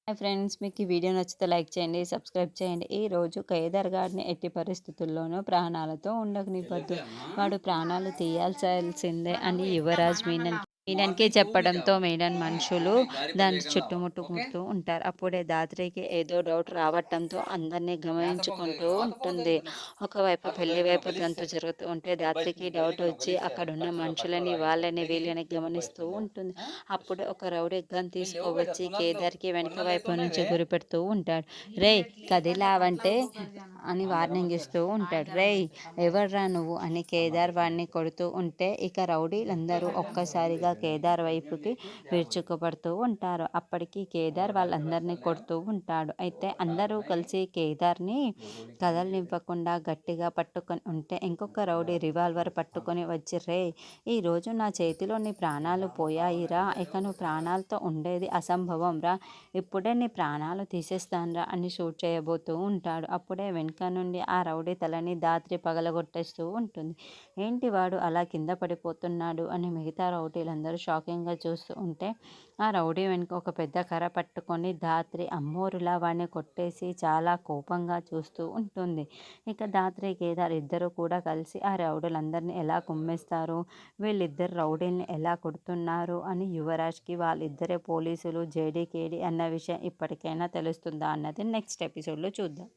Hi friends, మీకు ఈ video నచ్చితే లైక్ చేయండి, సబ్స్క్రైబ్ చేయండి. ఈరోజు కేదార్ గారిని ఎట్టి పరిస్థితుల్లోనూ ప్రాణాలతో ఉండనివ్వద్దు. వాడు ప్రాణాలు తీయాల్సిందే అని యువరాజ్ మీనన్కి చెప్పడంతో మీనన్ మనుషులు దాన్ని చుట్టుముట్టుకుంటూ ఉంటారు. అప్పుడే దాత్రికి ఏదో డౌట్ రావటంతో అందరినీ గమనించుకుంటూ ఉంటుంది. ఒకవైపు పెళ్లి వైపు తంతు జరుగుతూ ఉంటే దాత్రికి డౌట్ వచ్చి అక్కడున్న మనుషులని వాళ్ళని వీళ్ళని గమనిస్తూ ఉంటుంది. అప్పుడు ఒక రౌడీ గన్ తీసుకువచ్చి కేదార్‌కి వెనక వైపు నుంచి గురిపెడుతూ ఉంటాడు. "రేయ్! కదిలావంటే" అని వార్నింగ్ ఇస్తూ ఉంటాడు. "రేయ్! ఎవర్రా నువ్వు" అని కేదార్ వాడిని కొడుతూ ఉంటే ఇక రౌడీలందరూ ఒక్కసారిగా కేదార్ వైపుకి విరుచుకుపడుతూ ఉంటారు. అప్పటికి కేదార్ వాళ్ళందరినీ కొడుతూ ఉంటాడు. అయితే అందరూ కలిసి కేదార్‌ని కదలనివ్వకుండా గట్టిగా పట్టుకొని ఉంటే ఇంకొక రౌడీ రివాల్వర్ పట్టుకొని వచ్చి "రేయ్! ఈరోజు నా చేతిలో నీ ప్రాణాలు పోయాయిరా! ఇక నువ్వు ప్రాణాలతో ఉండేది అసంభవం రా! ఇప్పుడే నీ ప్రాణాలు తీసేస్తానురా" అని షూట్ చేయబోతూ ఉంటాడు. అప్పుడే వెనుక నుండి ఆ రౌడీ తలని దాత్రి పగలగొట్టేస్తూ ఉంటుంది. ఏంటి వాడు అలా కింద పడిపోతున్నాడు అని మిగతా రౌడీలందరూ షాకింగ్గా చూస్తూ ఉంటే ఆ రౌడీ వెనుక ఒక పెద్ద కర్ర పట్టుకొని ధాత్రి అమ్మోరులా వాడిని కొట్టేసి చాలా కోపంగా చూస్తూ ఉంటుంది. ఇక ధాత్రి కేదార్ ఇద్దరు కూడా కలిసి ఆ రౌడీలందరినీ ఎలా కుమ్మేస్తారు, వీళ్ళిద్దరు రౌడీల్ని ఎలా కొడుతున్నారు అని యువరాజ్కి వాళ్ళిద్దరే పోలీసులు జేడీకేడి అన్న విషయం ఇప్పటికైనా తెలుస్తుందా అన్నది నెక్స్ట్ ఎపిసోడ్లో చూద్దాం.